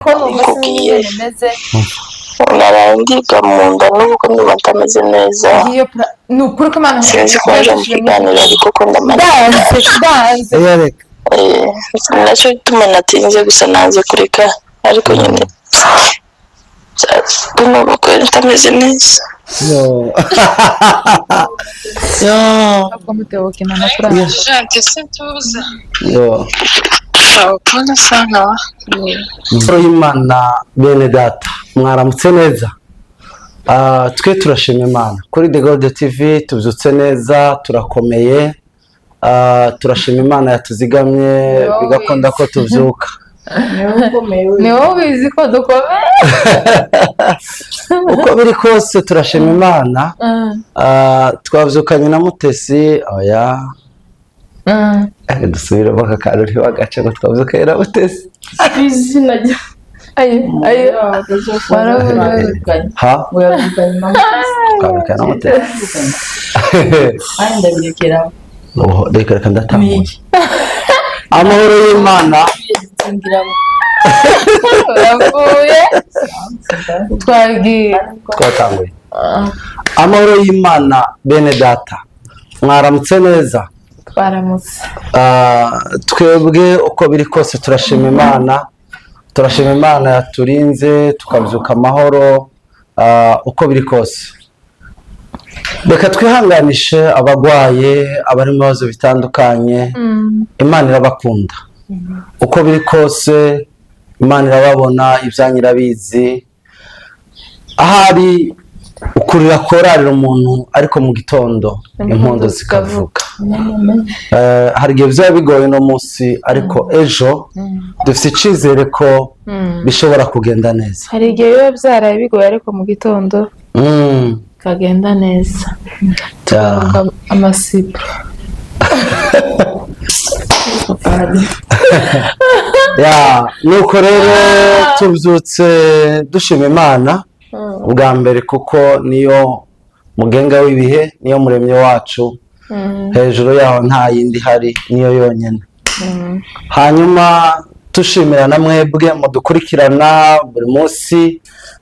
ko numvise bimeze narangiga mu nda n'ubwo niba atameze neza ni ukuri ko Imana sinzi ko nje mu kiganiro ariko ko danse nacyo gituma natinze gusa nanze kureka ariko nyine ndumva ko ntameze neza ntabwo mutebuke na nakura pole sana Imana bene data mwaramutse neza. Twe turashima Imana kuri The Gold TV, tubyutse neza, turakomeye, turashima Imana yatuzigamye bigakunda ko tubyuka. ni wowe ubizi ko dukomeye uko biri kose turashima Imana. Twabyukanye na Mutesi oya dusubire baka karuri wagace ngo twabyukanye na Mutesi izina rya ayo ha twabukanye na Mutesi ndabirekera reka ndatambuye. Amahoro y'Imana uravuye twatanguye. Amahoro y'Imana bene data mwaramutse neza. twaramutse. Twebwe uko biri kose turashima Imana, turashima Imana yaturinze tukabyuka amahoro. Uko biri kose reka twihanganishe abagwaye, abari mu bibazo bitandukanye. Imana irabakunda uko biri kose, Imana irababona, ibyanyu irabizi. Ahari ukurira korarira umuntu ariko mu gitondo impundu zikavuga. Hari igihe byaba bigoye no munsi ariko ejo dufite icyizere ko bishobora kugenda neza. hari igihe biba byaraye bigoye ariko mu gitondo kagenda neza. amasibo nuko rero tubyutse dushima Imana ubwa mbere kuko niyo mugenga w'ibihe, niyo muremye wacu. Hejuru yaho nta yindi hari, niyo yonyine. Hanyuma tushimira na mwebwe mudukurikirana buri munsi,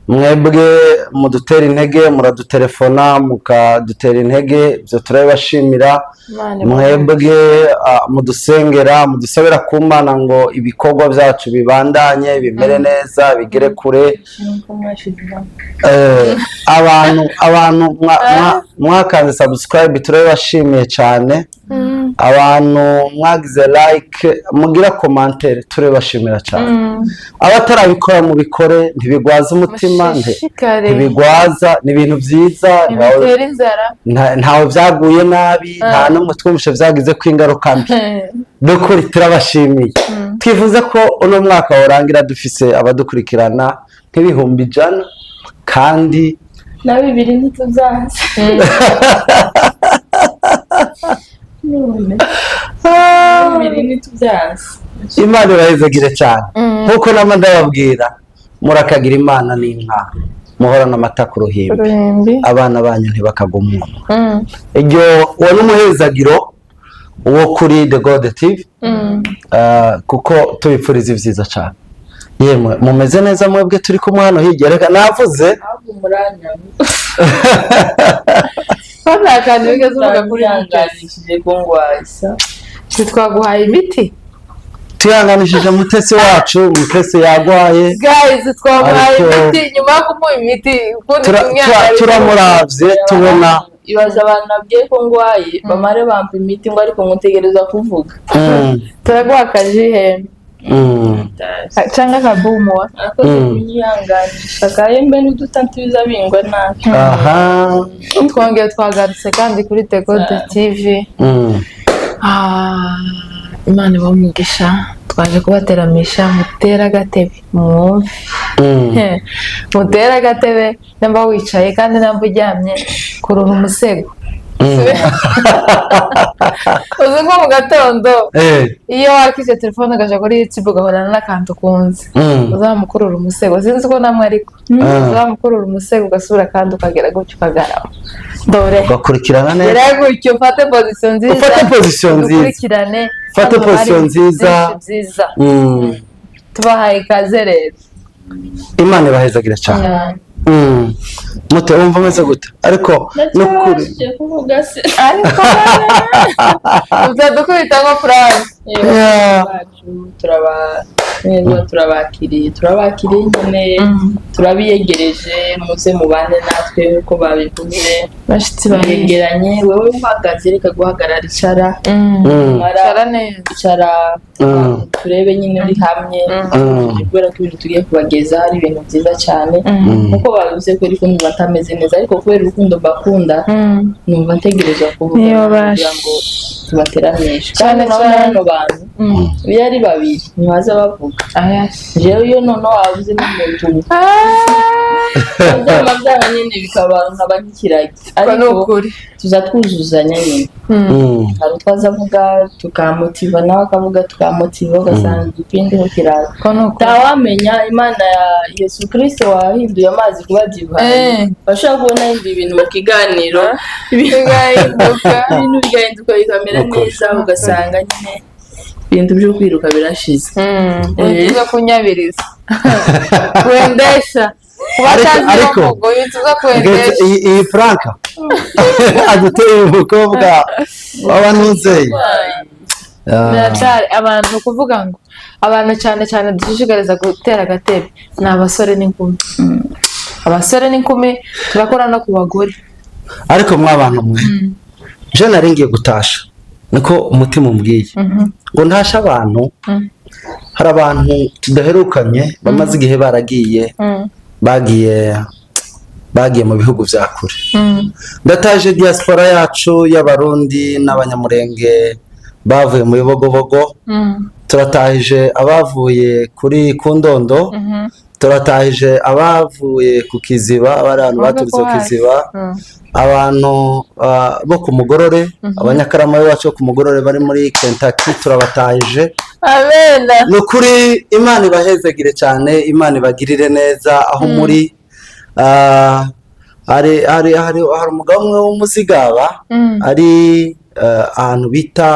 mwebwe mudutera intege, muradutelefona mukadutera intege, ibyo turabibashimira. Mwebwe mudusengera, mudusabira ku Mana ngo ibikorwa byacu bibandanye bimere neza bigere kure. Abantu mwakanze subscribe turabibashimiye cyane. Abantu mwagize like, mugira commentaire turabibashimira cyane. Abatarabikora mu bikore, ntibigwaza umutima, ntibigwaza, ni ibintu byiza, ntawe byaguye nabi, nta n'umwe twumvishe byagize ko ingaruka mbi. Dukuri turabashimiye. Twifuza ko uno mwaka warangira dufise abadukurikirana nk'ibihumbi 100 kandi na 2 ntituzaza. Imana irahezagire cyane nkuko nama ndababwira, murakagira Imana n'inka, muhorana amata ku ruhimbi, abana banyu ntibakagumwa. Iryo uwo n'umuhezagiro wo kuri The Gold TV, kuko tubipfuriza ibyiza cyane. Yemwe mumeze neza mwebwe turi kumwe hano hirya, reka navuze kandi bigeze uvuga kuri yanganishije ko ngwashya twaguhaye imiti, tuyanganishije Mutesi wacu. Mutesi yagwaye guys, twaguhaye imiti. Nyuma yo kumuha imiti turamuravye tubona ibaza abantu nabwiye ko ngwaye bamare bampa imiti ngo ariko nkutegereza kuvuga. turaguha akajihembe cyangwa akabumu kunyihanganisha akahembe n'udutantibiza bingwa nabi. twongeye twagarutse kandi kuri The Gold TV. Imana ibamugisha, twaje kubateramisha. Mutera agatebe mwumve, mutera agatebe namba wicaye kandi namba uryamye kurura umusego. uzi nko mu gatondo iyo wakije telefone ugaja kuri YouTube ugahorana n'akantu kunze, uzamukurura umusego. Sinzi ko namwe ariko uzamukurura umusego ugasubira kandi ukagera gutyo ukagarama. Dore bakurikirana neza, rero gutyo ufate position nziza, ufate position nziza, ukurikirane, ufate position nziza. tubahaye ikaze rero. Imana ibahezagira cyane. Mute wumva meze gute ariko nukuri ariko uzadukubita nko France turabakiriye nyine turabiyegereje muze mubane natwe nk'uko babivuze bashitsi bayegeranye wewe uhagaze reka guhagarara icara turebe nyine uri hamwe kubera ko ibintu tugiye kubageza hari ibintu byiza cyane nk'uko babivuze ko ariko numva atameze neza ariko kubera urukundo bakunda numva ntegereza kuvuga kugira ngo tubateramishe cyane hano bantu iyo ari babiri ntibaza bavuga jewe iyo noneho wabuze n'umuntu byaba nyine bikaba nkaba nk'ikiragi ariko tuza twuzuzanya nyine hari utwaza avuga tukamotiva nawe akavuga tukamotiva ugasanga igipindiho kiraza ntawamenya Imana ya Yesu Kristo wahinduye amazi kuba divayi bashobora kubona yindi ibintu mu kiganiro bigahinduka bikamera neza ugasanga nyine ibintu byo kwiruka birashize uza kunyabiriza kuendesha ariko iyi Franka aduteye umukobwa w'abanuzeye abantu kuvuga ngo abantu cyane dushishikariza gutera agatebe ni abasore n'inkumi turakora no ku bagore ariko mw'abantu mwe je naringiye gutasha niko umutima umbwiye ngo ntashe abantu hari abantu tudaherukanye bamaze igihe baragiye bagiye mu bihugu vya kure ndataje diaspora yacu y'abarundi n'abanyamurenge bavuye mu bibogobogo turatahije abavuye kuri Kundondo turatahije abavuye ku Kiziba abantu baturutse ku Kiziba abantu bo ku Mugorore abanyakarama bacu ku Mugorore bari muri Kentucky turabatahije amena nukuri Imana ibahezagire cyane Imana ibagirire neza aho muri hari umugabo umwe w'umuzigaba ari ahantu bita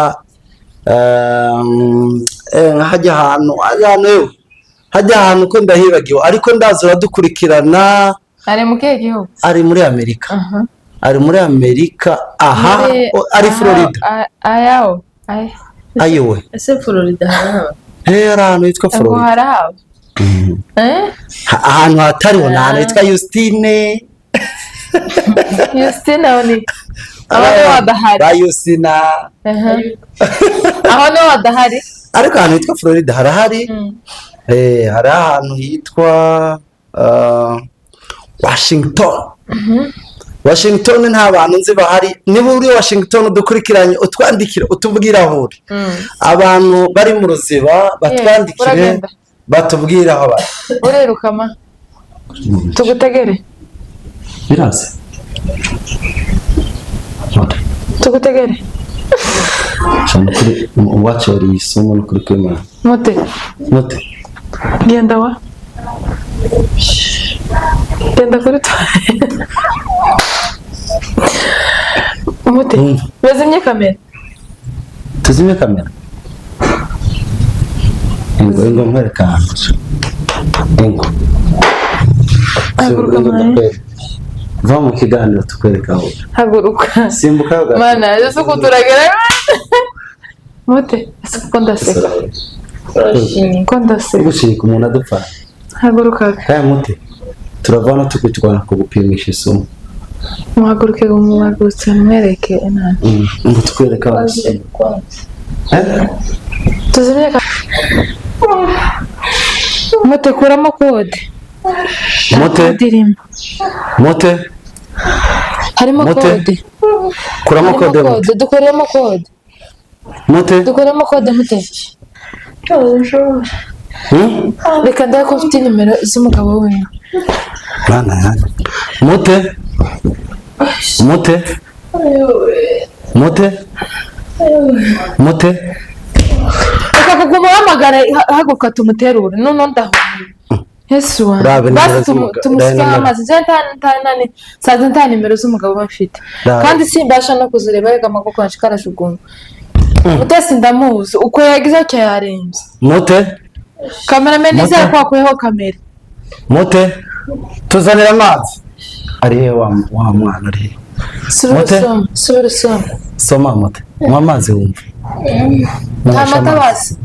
hajya ahantu ko ndahibagiwe ariko ndazi uradukurikirana ari mu kihe gihugu ari muri Amerika ari muri Amerika ari Florida ayowe ese Florida haraba ahantu hitwa Florida haraba ahantu hatariho n'ahantu hitwa Justine oni aho wadahari ba Justina aho wadahari ariko ahantu hitwa Florida harahari hari ahantu hitwa Washington nta bantu nzi bahari niba uri Washington udukurikiranye utwandikire utubwira aho uri abantu bari mu Ruziba batwandikire batubwira aho bari urerukama tugutegere biraze tugutegere kuri uwacori isomo no kuri kwema mote genda kuri mote bazimye kamera tuzimye kamera ngo mwereka ngo va mu kiganiro tukwereka aho haguruka simbuka mana yesu kuturagera mote sekondaseka gushika umuntu adupfa haguruka kaya mote turavana tukutwana ku gupimisha isumo muhaguruke mumagurutse mwereke nani ngo tukwereka abashyi tuzimye mote kuramo kode mote harimo kode kuramo kode dukoremo kode mote reka ndako mfite nimero z'umugabo we bana mote reka kuguma hamagara haguruka tumuterure none ndaho Yesu basi tumusike amazi saza nta nimero z'umugabo bafite kandi simbasha no kuzireba rega amagoko yanjye karashugumye utasi ndamuzi uko yagize cyo yarenze mote cameraman izakwakuyeho kamera Mute tuzanira amazi ari wa mwana ari subira soma mute mu amazi wumva amata basi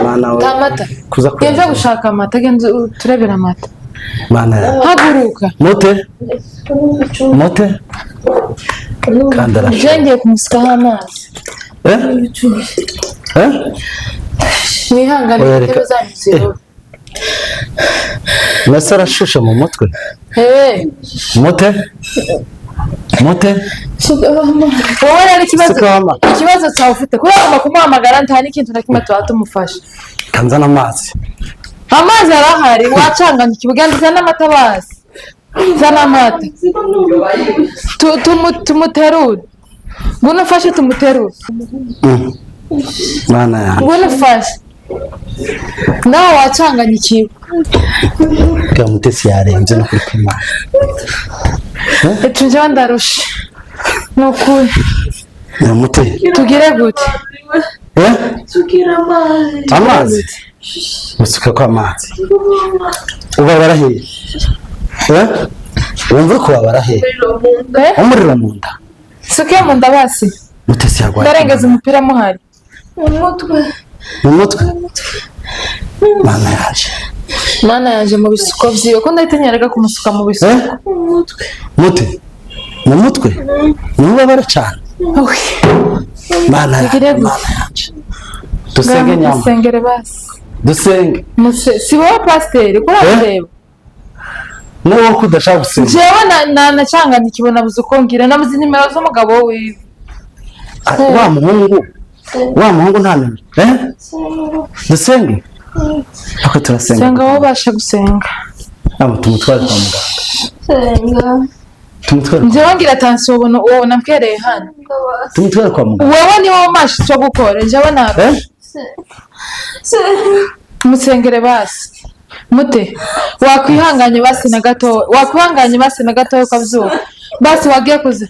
mana we amata kuza genza gushaka amata genza turebera amata mana haguruka mute kandara jenge kumusukaho amazi nihangane intebe zanyu Nasa arashushe mu mutwe mute wowe rero ikibazo cyawe ufite kubera ugomba kumuhamagara nta n'ikintu na kimwe tuba tumufasha kanzana amazi arahari wacanganya ikibuga zana amata basi zana amata tumuterure ngwino ufashe tumuterure mana yanjye ngwino ufashe nawe wacanganya ikibu Mutesi yarenze no kuri Imana ejo ndarusha nukuri mute tugire gute tukira amazi musuka kwa amazi uba barahiye wumva ko barahiye umuriro mu nda suke mu nda basi Mutesi yarwaye ndarengeza umupira muhari mu mutwe mana yaje mu bisuko byiwe ko ndahita nyereka kumusuka mu bisuko mute mu mutwe niba baracana mana yaje dusenge nyama dusengere basi dusenge si wowe pasiteri kurareba n'uwo kudashaka gusenga jewe nacanganya ikibona buze uko ngira nabuze nimero z'umugabo wiwe wa muhungu nta nimero dusenge ako turasenga senga wowe ubasha gusenga tumutware kwa muganga njyewe ngira atansiyo ubona mpereye hano tumutware kwa muganga wowe ni wowe umasha icyo gukora njyewe ntabwo musengere basi mute wakwihanganye basi na gato ukabyuka basi wagiye kuze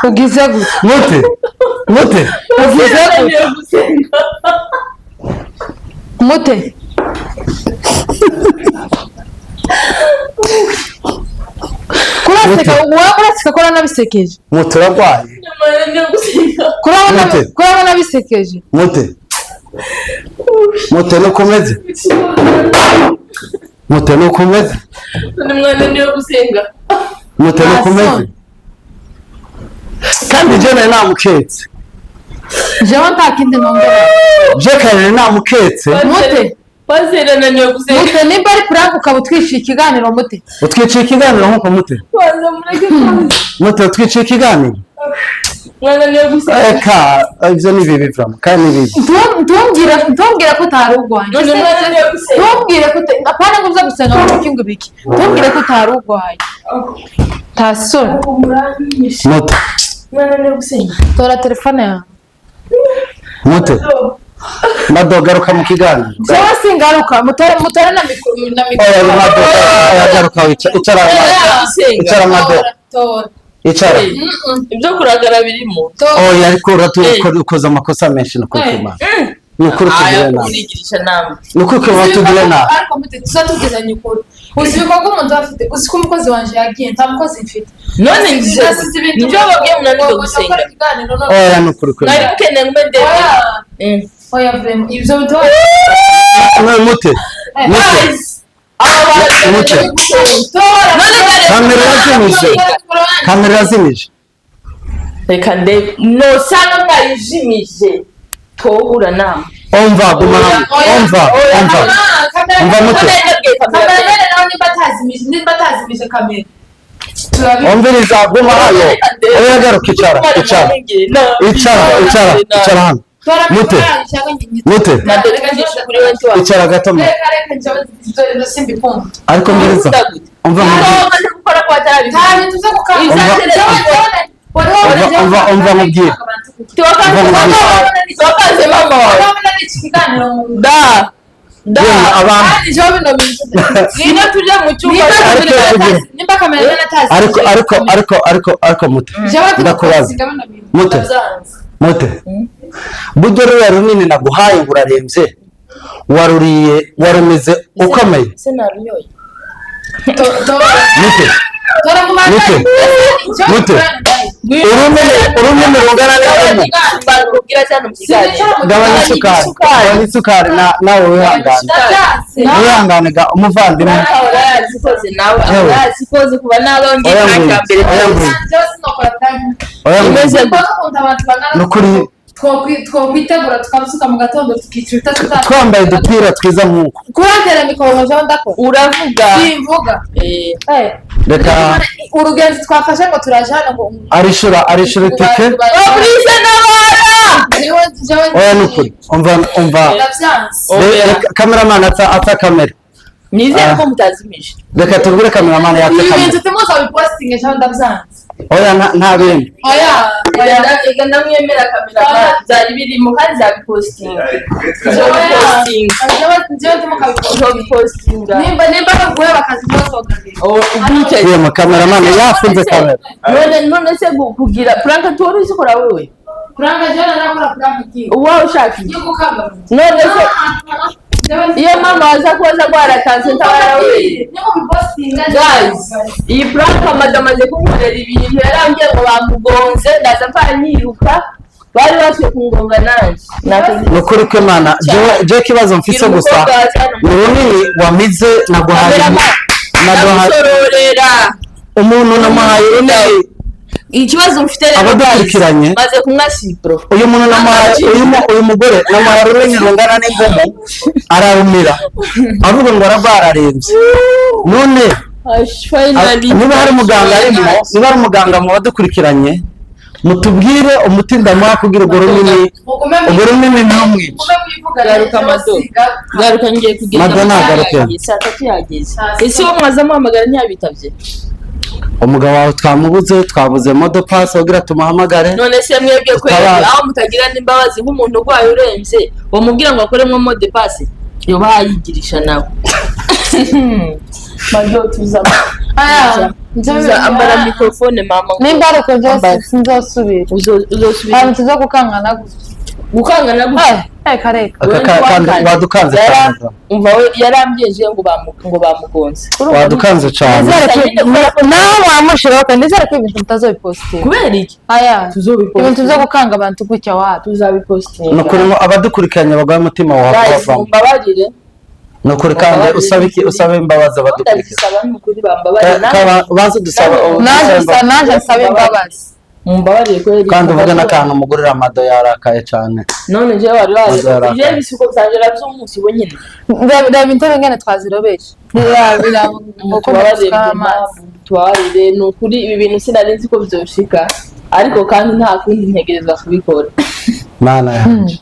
ugize gute mute ugize gute mute kuraseka ko nabisekeje mute urarwaye kurabona bisekeje mute nukomeze mute nukomeze kandi je nawe namuketse jewe ntakindi nongera je kare namuketse mute Wazirana niyo gusenga. Mute nimba ari prank ukaba utwiciye ikiganiro mute. Utwiciye ikiganiro nkuko mute. Waza mureke kwanza. Mute utwiciye ikiganiro. Mwana niyo gusenga. Eka ivyo ni bibi from kandi bibi. Ntumbwira ko utarugwanye. Ntumbwire ko apana ngo uza gusenga mu kingo biki. Ntumbwire ko utarugwanye. Tasoni. Mute. Mwana niyo gusenga. Tora telefone yawe. Mute. Madogaruka mu kiganiro. Sawa singaruka mutare na mikoro. Oya garuka icara madoga. Icara. Ibyo kuragara birimo. Oya ariko ukoza amakosa menshi no kwikima. Nukuri tugire na. Nukuri ko batugire na. Ariko mute tuzatugezanya ukuri. Uzi bikorwa umuntu afite uzi ko umukozi wanje yagiye nta mukozi mfite. None nibyo babwiye munaniro gusenga. Oya nukuri ko. Nari mukeneye mbende. Oya vrem ibyo bitwa. Mute. Mute. Kamera yazimije. Reka nde no sana mwayijimije. Tohura nama. Umva guma umva mute. Kamera nawe nimba tazimije kamera. Umviriza guma hano. Oya garuka icara hano. Mute. Icara gato mu. Ariko mbiriza. Umva mubwire. Ariko mute. Ndakubaza. Mute. Buryo ruriya runini naguhaye ngo urarembye waruriye warumeze ukomeye senaryoye mute urumene rungana n'imwe gabanya isukari nawe wihangane ga umuvandimwe yazikoze kuba nabongeye nukuri twokwitegura tukabusuka mu gatondo tukicira twambaye udupira twiza nk'uko kuratera mikoro jo ndakora uravuga simvuga reka urugenzi twafashe ngo turajana ngo arishura itike obrise n'abana oya nukuri umva cameraman ata kamera nizere ko mutazimije reka tubwire cameraman yatse kamera ibintu tumuza bipostinge jo ndavyanze oya nta bindi ega ndamwemera kamera zari birimo kandi zabipostinga nimba baguhe bakazipostinga uyu mu cameraman yafunze kamera none se kugira prank tori uzikora wewe prank jana nakora prank ki uwa ushaka none se iyo mama waza kuza gwaratanze ntabara wewe guys iyi prank madamaze kunkorera ibintu yarambye ngo bamugonze ndaza mfara niruka bari basuye kungonga nanje nukuri ko Imana je kibazo mfise gusa ni runini wamize naguhaye umuntu namahaye runini ikibazo mfite rero abadukurikiranye maze kumwasipro uyu muntu namahaye uyu mugore namahaye runini rungana n'ingomo ararumira avuga ngo ararembye none niba hari umuganga arimo niba hari umuganga mu badukurikiranye mutubwire umuti ndamuha kugira urwo runini ntumwice garuka ngiye kugira Madonna saa 3 yageze ese uwo mwaza muhamagara ntiyabitavye umugabo wawe twabuze modopass kugira tumuhamagare none se mwebwe kweli aho mutagira n'imbabazi nk'umuntu urwaye uremvye bamubwira ngo akoremwe modopass yo bayigirisha nawe majo tuzama ambara mikrofone mama nimba ari uko byose sinzosubira uzosubira hano tuza gukangana gukangana kareka kandi wadukanze cyane umva yarambyeje ngo bamugonze wadukanze cyane nawe wamushiraho kandi nizere ko ibintu mutazobipostinga kubera iki ibintu byo gukanga abantu gutya wapi tuzabipostinga nukuri ngo abadukurikiranye bagwa umutima wawe mbabarire nukuri kandi usaba imbabazi abadukurikiranye baze dusaba naje nsaba imbabazi mumbabarire kweli kandi uvuga n'akantu umugurira amado yarakaye cyane none je wari je bisuko byangera by'umunsi bo nyine ndabira intebe ngene twazirobeje birabira uko twarire nukuri ibi bintu sinarinzi ko byoshika ariko kandi nta kundi ntegerezwa kubikora mana yanje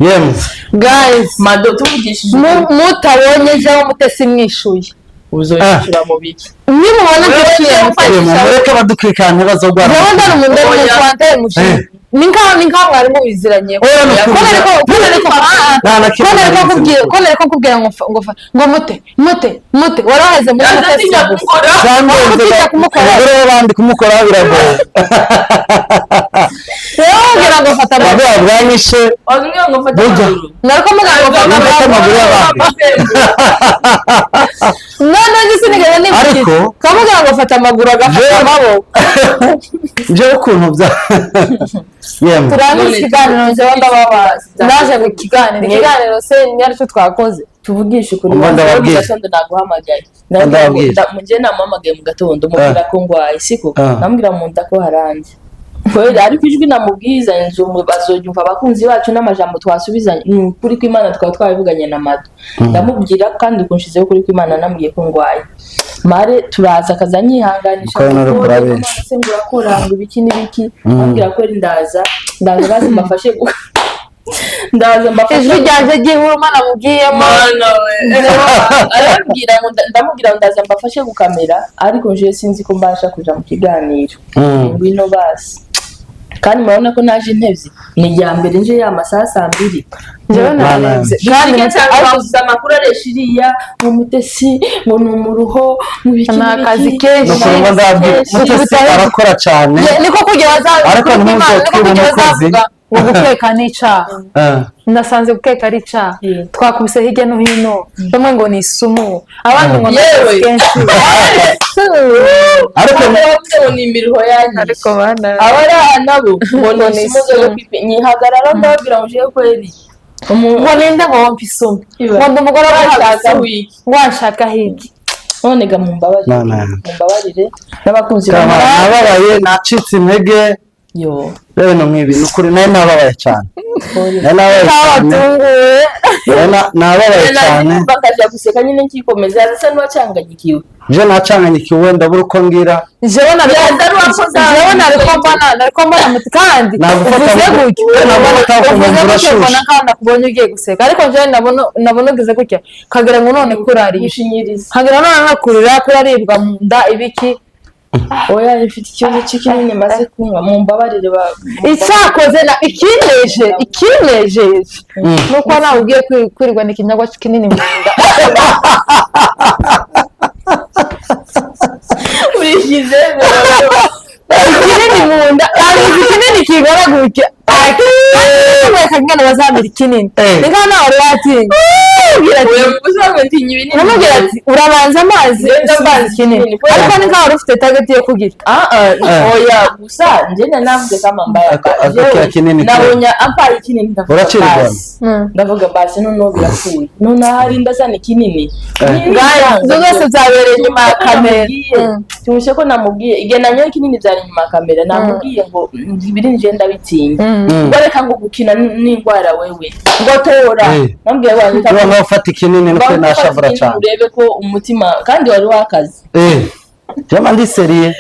yemwe guys mado tuvugishije mutabonye jewe mutesi mwishuye uzoyishura mu biki nimubona giciye mureke badukurikiranye bazogwara jewe ndari umuntu w'umukwantare mushinga ni nkaho mwari mubiziranye ko nariko kubwira ngo mute waraheze muri mutesi umugore w'abandi kumukoraho biragoye rero ubwira ngo fata amaguru bwanyishe nariko muganga ngo fata amaguru y'abandi none gisinigeze ariko kamubwira ngo fata amaguru agafata amaboko je ukuntu bya yemwe turangiza ikiganiro njyewe ndababaza naje mu ikiganiro se nyaricyo twakoze tuvugishe kuri ndababwira gatondo naguhamagaye muje namuhamagaye mu gatondo mubwira ko ngwaye siko namubwira mu nda ko haranje kweli ariko ijwi namubwiza inzu bazoyumva abakunzi bacu n'amajambo twasubizanye kuri ko Imana twaba twabivuganye na Mado ndamubwira kandi kunshizeho kuri ko Imana namubwiye ko ngwaye mare turaza kazanyihanganisha se ngurakora ngo ibiki n'ibiki ambwira ko ndaza bazi mbafashe ijwi ryanjye gihuruma namubwiyemo arambwira ngo ndamubwira ndaza mbafashe gukamera ariko nje sinzi ko mbasha kuja mu kiganiro ngwino basi kandi murabona ko naje intevye ni rya mbere nje ya masaha 2 jewe narenze kandi avuze amakuru areshiriya mu mutesi ngo numuruho mu biki n'akazi kenshi mutesi arakora cyane niko kugira bazavuga ariko ntuzo twiba umukozi gukeka ni icaha nasanze gukeka ari icaha twakubise hirya no hino bamwe ngo ni isumu abandi ngo yewe kenshi ariko ni imirimo yanyu ariko bana abara nabo ngo ni isumu nyihagarara mbabwira ngo je kweri ngo ninde ngo wampa isumu ngo ndi umugore washaka hirya none ga mumbabarire n'abakunzi nababaye nacitse intege yo rero nk'ibi nukuri nababaye cyane nababaye cyane bakaja guseka nyine nkikomeza asa n'uwacanganyikiwe je nacanganyikiwe ndabura uko ngira jewe nariko mbona muti kandi uvuze gutyo ubona kandi akubonye ugiye guseka ariko jewe nabona ugize gutya kagira ngo none kurarira kagira none nakurira kuraribwa mu nda ibiki oya ifite ikibazo cy'ikinini maze kunywa mumbabarire icyakoze na ikinejeje nuko nawe ugiye kwirirwa n'ikinyagwa kinini mu nda urishize ikinini mu nda ikinini kigora gutya kagana bazamira ikinini ni nka nawe uratinya namubwira ati urabanza amazi ndabanza ikinini ariko ni nkaho ufite target yo kugira oya gusa njye navuze kama mbaya nabonye ampaye ikinini ndavuga basi noneho birapfuye none hari ndazana ikinini izo zose zabereye inyuma ya kamera tumushe ko namubwiye igihe nanyoye ikinini byari inyuma ya kamera namubwiye ngo ibiri nje ndabitinya ngo reka ngo gukina n'indwara wewe ngo tora nambwiye abantu ufata ikinini nuko nashavura cyane urebe ko umutima kandi wari wakaze jama ndi seriye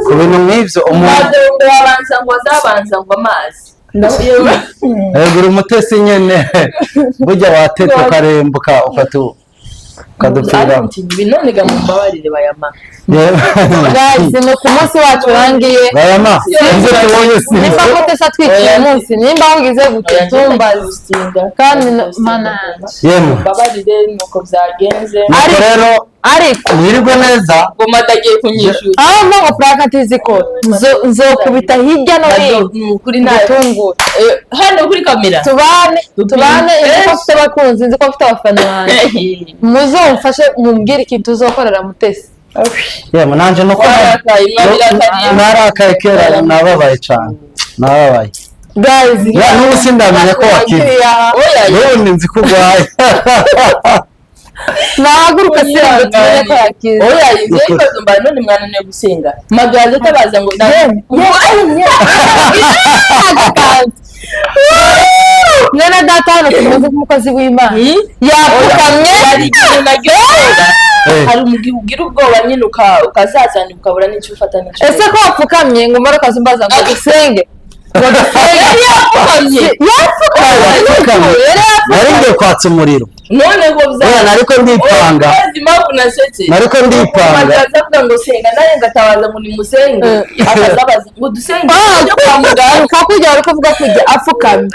ku bintu nk'ivyo umuntu wabanza ngo azabanza ngo amazi gura umutesi nyene burya watete ukarembuka ukadupfira none ga mumbabarire bayama guys no ku munsi wacu rangiye bayama nimba mutesa twikiye munsi nimba ugize gutumba kandi mana mumbabarire nuko byagenze rero ariko mwirigwe neza ngo madagiye kunyishura aho ngo praka tiziko nzokubita hirya no hino kuri nayo hano kuri kamera tubane ko afite abakunzi nzi ko afite abafana banjye muzomfashe mumbwire ikintu uzokorera mutesi yemwe nanje no narakaye kera nababaye cyane nababaye guys n'ubu sindamenya ko wakize n'ubu nzi ko urwaye nahaguruka sinzi tumenye ko yakize oya igihe ikibazo mbaye none mwananiwe gusenga magaze tabaza ngo mwene data hano tumaze kumukozi w'Imana yapfukamye hari umugihe ugira ubwoba nyine ukazazana ukabura n'icyo ufata n'icyo ese ko wapfukamye ngo mbare ukazimbaza ngo dusenge nari ngiye kwatsa umuriro none ngo nariko ndipanga nariko ndipanga akazavuga ngo senga naye ngatabaza ngo nimusenge akazabaza ngo dusenge cyo kwa muganga kakujya ariko uvuga kujya apfukamye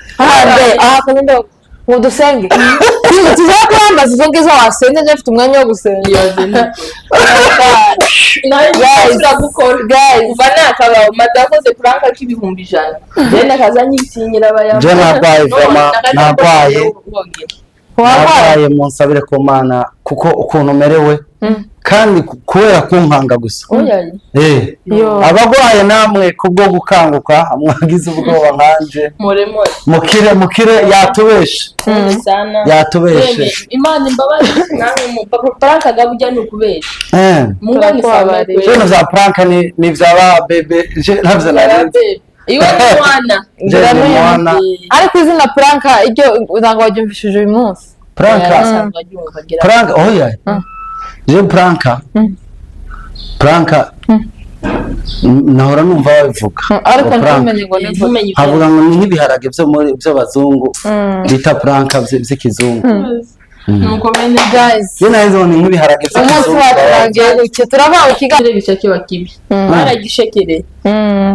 kandi ngo dusenge tuzakurambaza izo ngizo wasenze njye mfite umwanya wo gusenga uva nakabaho madakoze kuranka k'ibihumbi 100 jene akazanyitinyira abayama je narwaye munsabire ku Mana kuko ukuntu merewe kandi kubera kunkanga gusa abagwaye namwe kubwo gukanguka mwagize ubwoba nkanje mukire yatubeshe Imana imbabazi namwe mu prank gabujya ni ukubesha mungani sabare bino za prank ni vyaba bebe je navyo narenze iwe mwana ariko izina prank iryo uzanga wabyumvishije uyu munsi prank oya je prank nahora numva babivuga ariko ntumenye ngo ntumenye havuga ngo ni nk'ibiharage byo bazungu bita prank by'ikizungu nuko bene guys yenazo ni nk'ibiharage by'ikizungu umunsi watangiye guke turabaho kigali bishake kibi baragishekere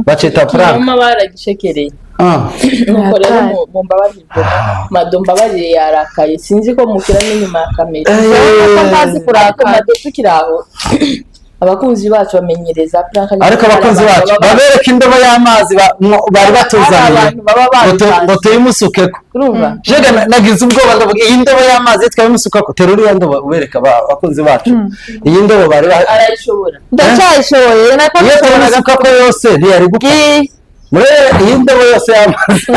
bacita prank mama baragishekere nuko rero mumbabarire madombabarire yarakaye sinzi ko mukira n'inyuma ya kamera ko ntazi kuraka tukiraho abakunzi bacu bamenyereza prank ariko abakunzi bacu babereka indobo y'amazi bari batuzaniye ngo tuyimusukeko jega nagize ubwoba ndavuga iyi ndobo y'amazi twayimusukako terura iyo ndobo ubereka abakunzi bacu iyi ndobo bari arayishobora ndacyayishoboye iyo tuyimusukako yose ntiyari gupfa iyi ndobo yose y'amazi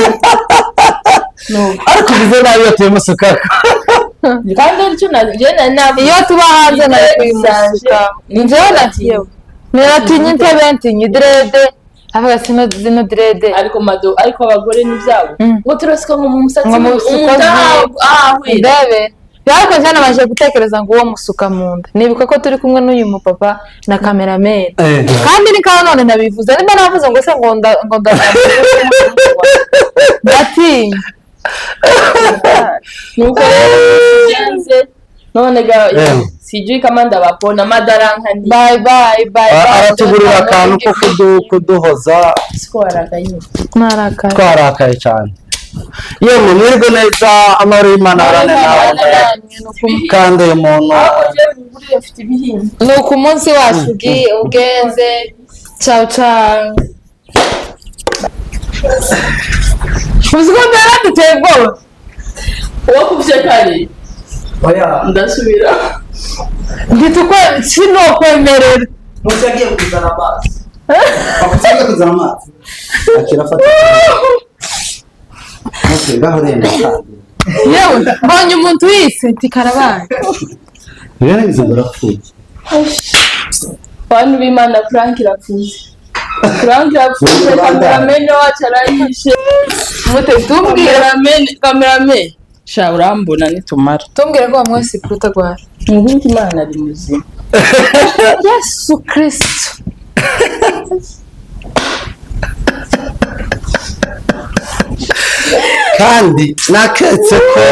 ariko bize nabi iyo tuyimusukako kandi icyo iyo tuba hanze nari kuyimusuka njyewe natiyewe niratinye intebe ntinye direde avuga zino direde ariko abagore n'ibyabo ngo turasika ngo mu musatsi ndebe ariko njyana baje gutekereza ngo uwo musuka mu nda nibuka ko turi kumwe n'uyu mupapa na cameraman kandi ni kaho none nabivuze nimba navuze ngo se ngo ndatinya nuko rero none ga sijui kama ndabapona madaranka ndi bye aratugurira akantu ko kuduhoza twarakaye cyane yemwe mwirwe neza amahoro y'Imana arane nawe kandi uyu muntu ni ku munsi wacu ugenze ciao ciao uziko mbere duteye ubwoba uwo kuvye kare ndasubira nditukwe sinokwemerera mucagiye kuzana amazi bakucagiye kuzana amazi akirafata ngaho renda yewe mbonye umuntu wise tikarabaye rero bizo barapfuye bantu b'Imana Frank irapfuye cameraman wacu arayishe cameraman sha urambona nitumara tumbwire ko wamwese protagwara n'ibindi Imana ari muzima Yesu Kristo kandi naketse ko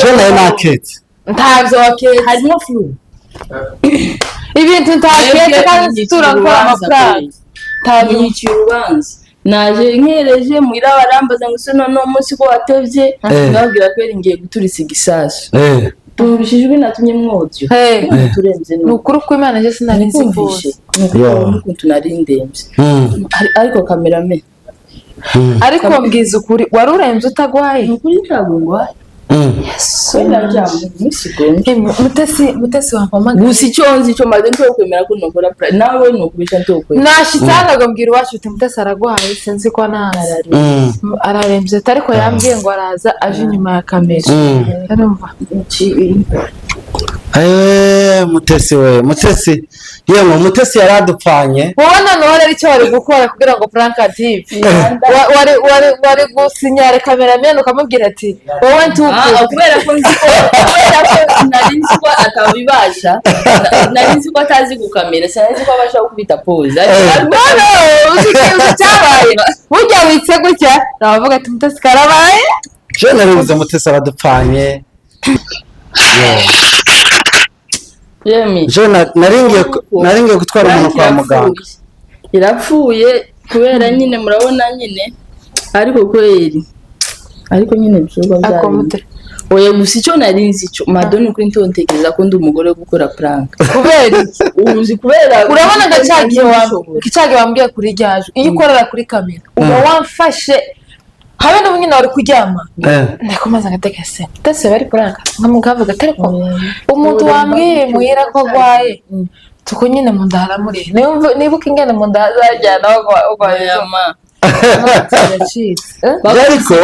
jone naketse ntavyo waketse harimo flu ibintu ntaketse kandi turakora amafaranga ntabyikiye urubanza naje nkereje muira barambaza ngo se none umunsi ko watevye ndabwira ko ngiye guturisa igisasu tubishijwe natumye mwozyo turenze nukuri ko Imana je sinarinzi kumvishe nukuntu narindemvye ariko cameraman ariko mbwiza ukuri wari urenze utagwaye nukuri ntagwaye Yesu mutesi wampamagaye gusa icyo nzi cyo maze ntyo kwemera ko nokora nawe nokubisha ntyo kwemera nashitanaga mbwira iwacu uti mutesi aragwaye sinzi ko naza ararembye ariko yambwiye ngo araza aje inyuma ya kamera urumva mutesi yemwe mutesi yaradupfanye wowe none rero icyo wari gukora kugira ngo Frank TV wari gusinyara cameraman ukamubwira ati wowe kubera ko nari nzi ko atabibasha nari nzi ko atazi gukamera sinzi ko abasha gukubita pose cyabaye burya witse gutya navuga ati mutesi karabaye je naribuze mutesi aradupfanye je naringiye gutwara umuntu kwa muganga irapfuye kubera nyine murabona nyine ariko kweri ariko nyine bishobora byari oya gusa icyo narinzi icyo madoni kuri ntontekereza ko ndi umugore gukora prank kubera uzi kubera urabona gacagiye wambwiye kuri ryaje iyo ukorera kuri kamera uba wamfashe habe no nyine wari kuryama ndakomaza ngategese ndase bari prank nkamugavuga ariko umuntu wambwiye muhira ko gwaye tuko nyine mu ndara muri nibuka ingene mu ndara zajyana ogwayama ariko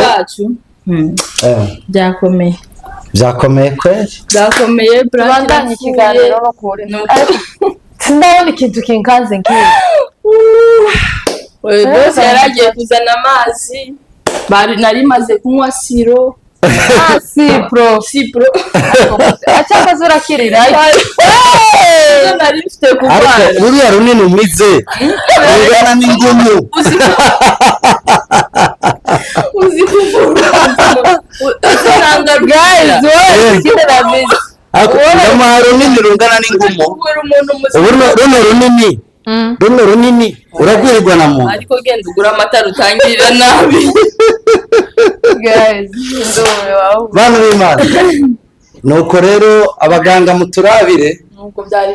byakomeye kweli byakomeye bandanye ikiganiro no kure sindabona ikintu kinkanze nkiye bose yaragiye kuzana amazi nari maze kunywa siro sipro acyakaza urakirira nari mfite kurwara ruriya runini umize rungana n'ingumu uzi kuvuga ndamaha runini rungana n'ingumu runo runini uragwirwa na muntu ariko genda ugura amata rutangirira nabi bana b'Imana nuko rero abaganga muturabire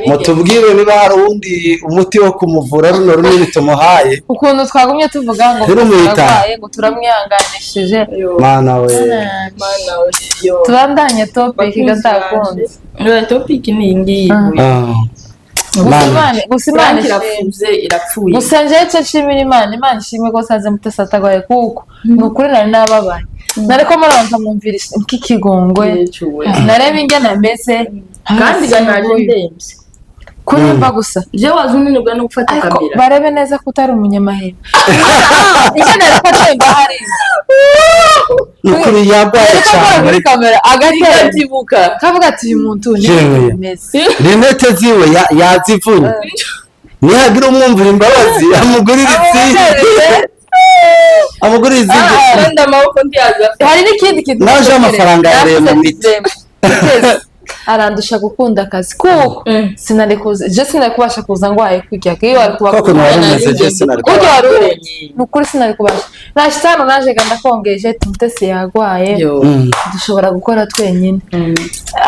mutubwire niba hari uwundi umuti wo kumuvura runo runini tumuhaye ukuntu twagumye tuvuga ngo turarwaye ngo turamwihanganishije mana we tubandanye topic gatakunze topic ni iyi Imana irapfuye gusa nje cyo nshimira Imana ishimwe ko saze Mutesi atagwaye kuko nukuri nari nababaye nariko murabanza mwumvira nk'ikigongwe narebe ingene ameze kandi ganari ndembe kurimba gusa je wazunanirwa no gufata kamera barebe neza ko utari umunyamahera ingene ariko atemba hari nukuri yagwaye cyane muri kamera agatibuka kavuga ati uyu muntu ni meze rinete ziwe yazivunye nihagira umwumvira imbabazi amugurira izindi kandi amaboko ndiyaza hari n'ikindi kintu naje amafaranga yareye mu miti arandusha gukunda akazi kuko sinari kubasha kuza ngwaye kujya iyo ari kuba nukuri sinari kubasha nashitse hano naje ganda kongeje Mutesi yagwaye dushobora gukora twenyine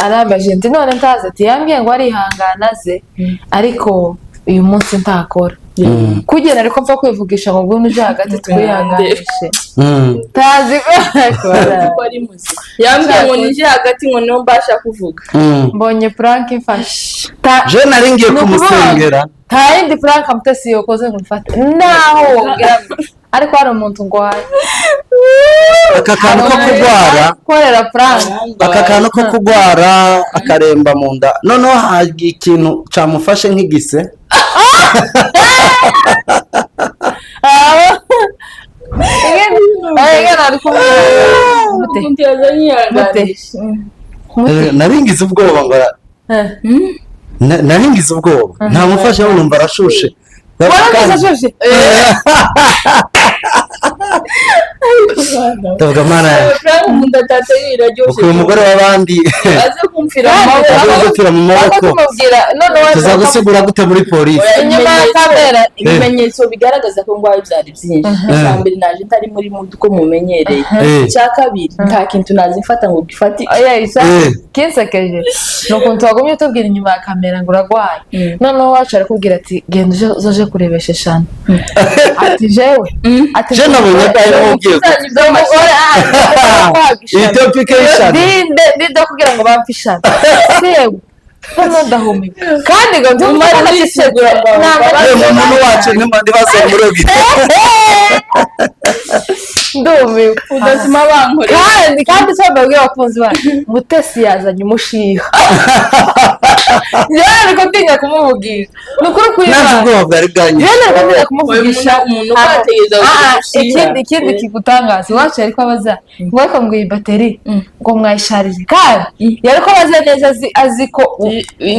arambaje ndi none ndaza ati yambwiye ngo arihangana ze ariko uyu munsi ntakora kugera ariko mfa kwivugisha ngo ngwino uje hagati twihanganishe tazi ko ari muzi yambwiye ngo nije hagati ngo niyo mbasha kuvuga mbonye Frank mfashe je nari ngiye kumusengera nta yindi Frank Mutesi yokoze ngo mfate naho wongera ariko hari umuntu ngwaye aka kantu ko kugwara korera Frank aka kantu ko kugwara akaremba mu nda noneho hagiye ikintu camufashe nk'igise naringize ubwoba ngo naringize ubwoba ntamufashe numva arashushe ndavuga mana uyu mugore w'abandi aze kumfira mu maboko tuzagusigura gute muri polisi inyuma ya kamera ibimenyetso bigaragaza ko ngwaye byari byinshi mbere naje ntari muri mudu ko mumenyereye cya kabiri nta kintu nazi mfata ngo gifati kinsekeje nukuntu wagumye tubwira inyuma ya kamera ngo uragwaye noneho wacu arakubwira ati genda uzoje kurebesha shana ati jewe ati je nabonye bwaye mubwiye iyi topic y'ishana ndi kugira ngo bamfishane sewe hano ndahumika kandi ngo ndumva nashisegura umuntu wacu ntibaze murogi ndumiwe udasima bankore kandi cyababwiye abakunzi bacu Mutesi yazanye umushiha yari ariko tinya kumubwira nukuri naje ubwoba bwari bwanye yari ariko tinya kumuvugisha umuntu kwategeza ikindi kigutangaza iwacu yariko abaza ngo ariko ngo iyi bateri ngo mwayisharije kandi yariko abaza neza azi ko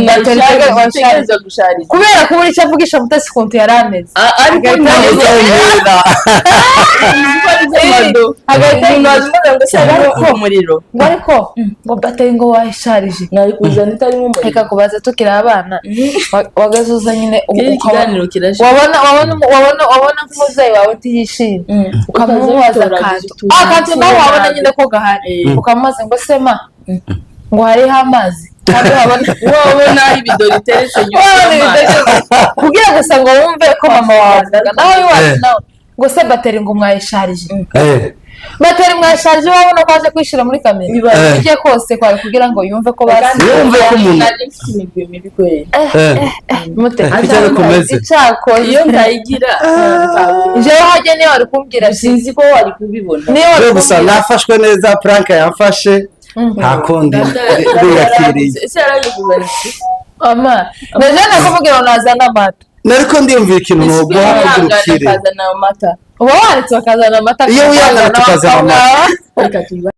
bateri tegeza gushariza kubera kubura icyo avugisha Mutesi kontu yari ameze ariko ariko ngo bateri ngo wayisharije nari kuzana itarimo umuriro reka kubaza tukiri abana wagazuza nyine ikiganiro kirashe wabona nk'umubyeyi wawe utiyishimye ukamubaza akantu nawe wabona nyine ko gahari ukamubaza ngo sema ngo hariho amazi kandi wabona ibido biteretse kugira gusa ngo wumve ko mama wawe nawe iwacu nawe ngo se bateri ngo mwayisharije bateri mwayisharije wabona ko aje kwishira muri kamera igiye kose kwari kugira ngo yumve ko basi yumve ko umuntu imigwi mibi kweli icyako iyo ndayigira jewe hajye niyo wari kumbwira sinzi ko wari kubibona niyo gusa nafashwe neza Frank yamfashe nta kundi biyakiriye ese yarayiguze ama naje nakubwira ngo nazana amata nariko ndiyumvira ikintu noguha kugurukire akazana amata uba wanditse bakazana amata iyo wiyangana tukazana amata